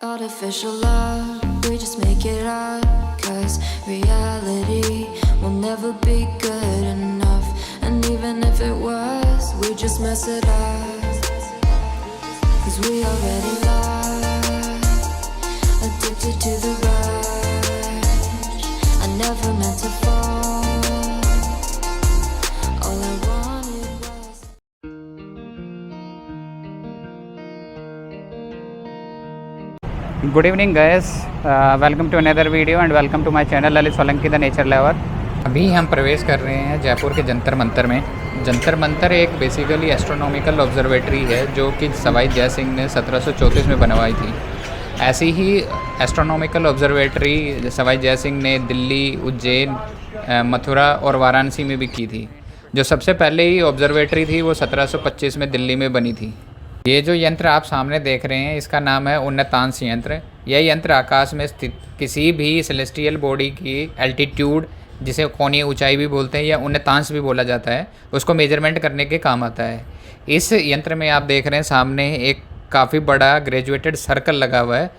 Artificial love, we just make it up. Cause reality will never be good enough. And even if it was, we just mess it up. Cause we already lost, addicted to the rush. I never meant to fall. All I wanted was good evening guys, welcome to another video and welcome to my channel Lalit Solanki the nature lover. अभी हम प्रवेश कर रहे हैं जयपुर के जंतर मंतर में। जंतर मंतर एक basically astronomical observatory है जो कि सवाई जय सिंह ने 1734 में बनवाई थी। ऐसी ही एस्ट्रोनॉमिकल ऑब्जर्वेटरी सवाई जय सिंह ने दिल्ली, उज्जैन, मथुरा और वाराणसी में भी की थी। जो सबसे पहले ही ऑब्जर्वेटरी थी वो 1725 में दिल्ली में बनी थी। ये जो यंत्र आप सामने देख रहे हैं इसका नाम है उन्नतांश यंत्र। यह यंत्र आकाश में स्थित किसी भी सेलेस्टियल बॉडी की एल्टीट्यूड, जिसे कोणीय ऊंचाई भी बोलते हैं या उन्नतांश भी बोला जाता है, उसको मेजरमेंट करने के काम आता है। इस यंत्र में आप देख रहे हैं सामने एक काफ़ी बड़ा ग्रेजुएटेड सर्कल लगा हुआ है,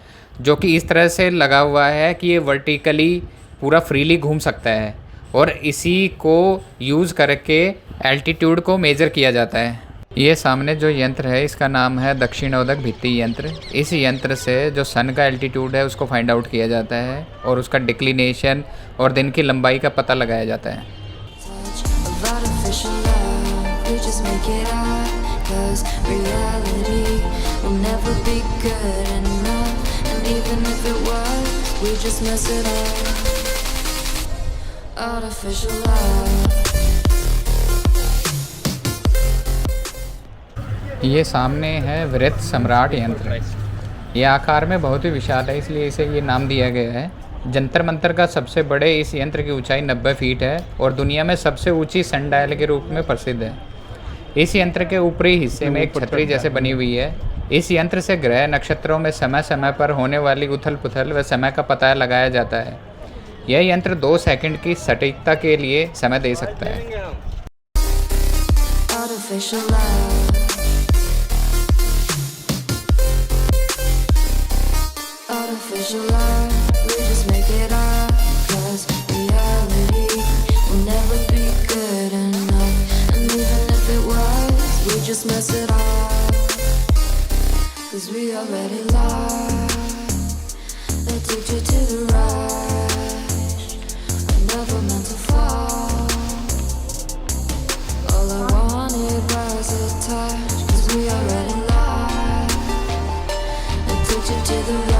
जो कि इस तरह से लगा हुआ है कि ये वर्टिकली पूरा फ्रीली घूम सकता है और इसी को यूज़ करके एल्टीट्यूड को मेज़र किया जाता है। ये सामने जो यंत्र है इसका नाम है दक्षिणोदक भित्ति यंत्र। इस यंत्र से जो सन का एल्टीट्यूड है उसको फाइंड आउट किया जाता है और उसका डिक्लिनेशन और दिन की लंबाई का पता लगाया जाता है। ये सामने है वृत्त सम्राट यंत्र। ये आकार में बहुत ही विशाल है, इसलिए इसे ये नाम दिया गया है। जंतर मंतर का सबसे बड़े इस यंत्र की ऊंचाई 90 फीट है और दुनिया में सबसे ऊंची सनडायल के रूप में प्रसिद्ध है। इस यंत्र के ऊपरी हिस्से में एक छतरी जैसे बनी हुई है। इस यंत्र से ग्रह नक्षत्रों में समय समय पर होने वाली उथल पुथल व समय का पता लगाया जाता है। यह यंत्र 2 सेकंड की सटीकता के लिए समय दे सकता है। Artificial love, we just make it up. Cause reality will never be good enough. And even if it was, we just mess it up. Cause we already lost, addicted to the rush. I never meant to fall. All I wanted was a touch. Cause we already lost, addicted to the rush.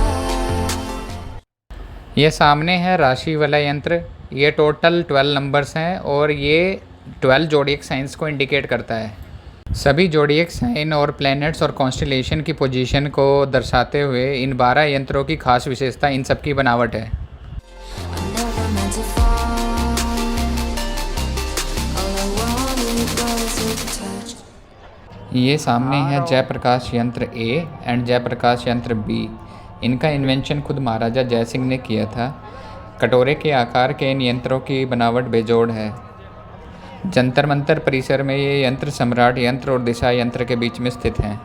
ये सामने है राशि वाला यंत्र। ये total 12 numbers हैं और ये 12 जोडिएक साइंस को इंडिकेट करता है। सभी जोडिएक साइन और प्लैनेट्स और कॉन्स्टेलेशन की पोजीशन को दर्शाते हुए इन 12 यंत्रों की खास विशेषता इन सब की बनावट है। ये सामने है जयप्रकाश यंत्र ए एंड जयप्रकाश यंत्र बी। इनका इन्वेंशन खुद महाराजा जय सिंह ने किया था। कटोरे के आकार के इन यंत्रों की बनावट बेजोड़ है। जंतर मंतर परिसर में ये यंत्र सम्राट यंत्र और दिशा यंत्र के बीच में स्थित हैं।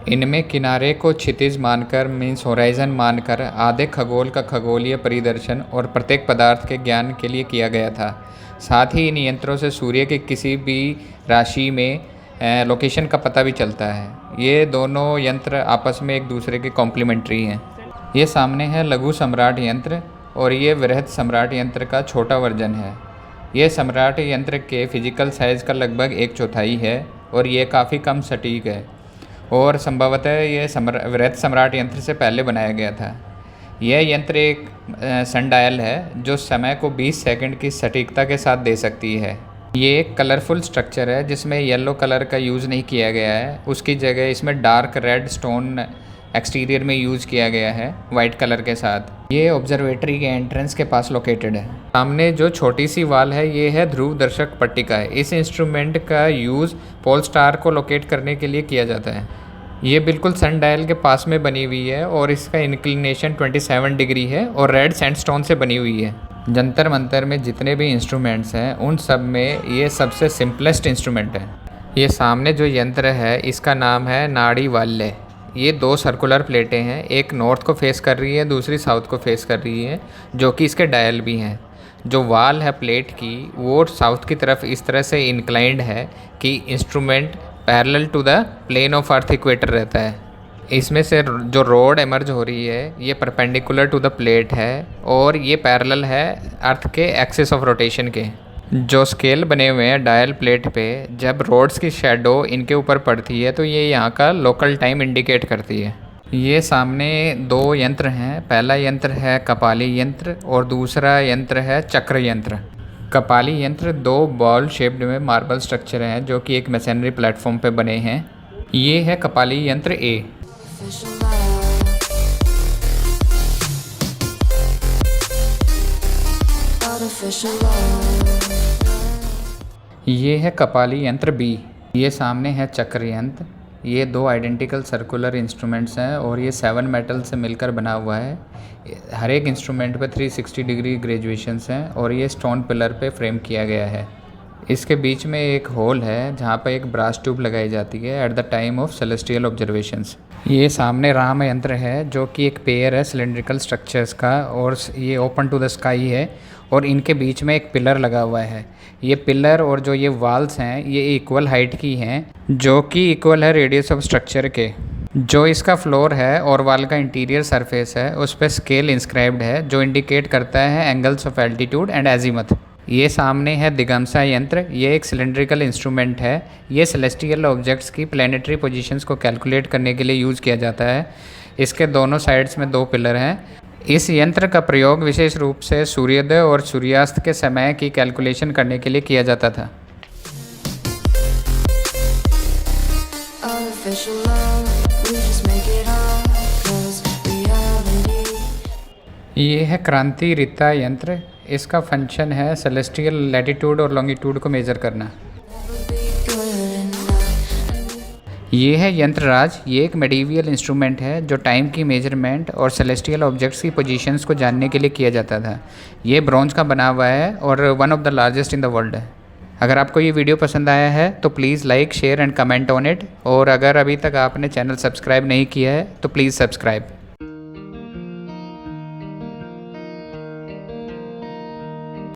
इनमें किनारे को क्षितिज मानकर मीन्स होराइजन मानकर आधे खगोल का खगोलीय परिदर्शन और प्रत्येक पदार्थ के ज्ञान के लिए किया गया था। साथ ही इन यंत्रों से सूर्य के किसी भी राशि में लोकेशन का पता भी चलता है। ये दोनों यंत्र आपस में एक दूसरे के कॉम्प्लीमेंट्री हैं। ये सामने है लघु सम्राट यंत्र और ये वृहद सम्राट यंत्र का छोटा वर्जन है। ये सम्राट यंत्र के फिजिकल साइज़ का लगभग 1/4 है और ये काफ़ी कम सटीक है और संभवतः ये वृहद सम्राट यंत्र से पहले बनाया गया था। यह यंत्र एक सनडायल है जो समय को 20 सेकंड की सटीकता के साथ दे सकती है। ये एक कलरफुल स्ट्रक्चर है जिसमें येलो कलर का यूज़ नहीं किया गया है। उसकी जगह इसमें डार्क रेड स्टोन एक्सटीरियर में यूज़ किया गया है वाइट कलर के साथ। ये ऑब्जर्वेटरी के एंट्रेंस के पास लोकेटेड है। सामने जो छोटी सी वाल है ये है ध्रुव दर्शक पट्टिका है। इस इंस्ट्रूमेंट का यूज़ पोल स्टार को लोकेट करने के लिए किया जाता है। ये बिल्कुल सन डायल के पास में बनी हुई है और इसका इंक्लिनेशन 27 डिग्री है और रेड सैंडस्टोन से बनी हुई है। जंतर मंतर में जितने भी इंस्ट्रूमेंट्स हैं उन सब में ये सबसे सिंपलेस्ट इंस्ट्रूमेंट है। ये सामने जो यंत्र है इसका नाम है नाड़ी वाल्य। ये दो सर्कुलर प्लेटें हैं, एक नॉर्थ को फेस कर रही है, दूसरी साउथ को फेस कर रही है, जो कि इसके डायल भी हैं। जो वाल है प्लेट की वो साउथ की तरफ इस तरह से इंक्लाइंड है कि instrument parallel to the plane of earth equator रहता है। इसमें से जो रोड एमर्ज हो रही है ये परपेंडिकुलर टू द प्लेट है और ये पैरेलल है अर्थ के एक्सिस ऑफ रोटेशन के। जो स्केल बने हुए हैं डायल प्लेट पे, जब रोड्स की शेडो इनके ऊपर पड़ती है तो ये यहाँ का लोकल टाइम इंडिकेट करती है। ये सामने दो यंत्र हैं, पहला यंत्र है कपाली यंत्र और दूसरा यंत्र है चक्र यंत्र। कपाली यंत्र दो बॉल शेप्ड में मार्बल स्ट्रक्चर हैं जो कि एक मशीनरी प्लेटफॉर्म पे बने हैं। ये है कपाली यंत्र ए। Official love. Artificial love. ये है कपाली यंत्र बी। ये सामने है चक्र यंत्र। ये दो आइडेंटिकल सर्कुलर इंस्ट्रूमेंट्स हैं और ये 7 मेटल से मिलकर बना हुआ है। हर एक इंस्ट्रूमेंट पे 360 डिग्री ग्रेजुएशंस हैं और ये स्टोन पिलर पे फ्रेम किया गया है। इसके बीच में एक होल है जहाँ पर एक ब्रास ट्यूब लगाई जाती है at the time of celestial observations. ये सामने राम यंत्र है जो कि एक पेयर है सिलेंड्रिकल स्ट्रक्चर्स का और ये ओपन टू द स्काई है और इनके बीच में एक पिलर लगा हुआ है। ये पिलर और जो ये वाल्स हैं ये इक्वल हाइट की हैं जो कि इक्वल है रेडियस ऑफ स्ट्रक्चर के। जो इसका फ्लोर है और वाल का इंटीरियर सरफेस है उस पर स्केल इंस्क्राइब्ड है जो इंडिकेट करता है एंगल्स ऑफ एल्टीट्यूड एंड एजीमथ। ये सामने है दिगंसा यंत्र। ये एक सिलेंड्रिकल इंस्ट्रूमेंट है। ये सेलेस्टियल ऑब्जेक्ट्स की प्लैनेटरी पोजीशंस को कैलकुलेट करने के लिए यूज़ किया जाता है। इसके दोनों साइड्स में दो पिलर हैं। इस यंत्र का प्रयोग विशेष रूप से सूर्योदय और सूर्यास्त के समय की कैलकुलेशन करने के लिए किया जाता था। Artificial love. We just make it up 'cause reality. ये है क्रांति रिता यंत्र। इसका फंक्शन है सेलेस्टियल लैटिट्यूड और लॉन्गिट्यूड को मेज़र करना। Never be good enough. ये है यंत्रराज। ये एक मेडिवियल इंस्ट्रूमेंट है जो टाइम की मेजरमेंट और सेलेस्टियल ऑब्जेक्ट्स की पोजीशंस को जानने के लिए किया जाता था। ये ब्रॉन्ज का बना हुआ है और one of the largest in the world है। अगर आपको ये वीडियो पसंद आया है तो please like share and comment on it, और अगर अभी तक आपने चैनल सब्सक्राइब नहीं किया है तो प्लीज़ सब्सक्राइब।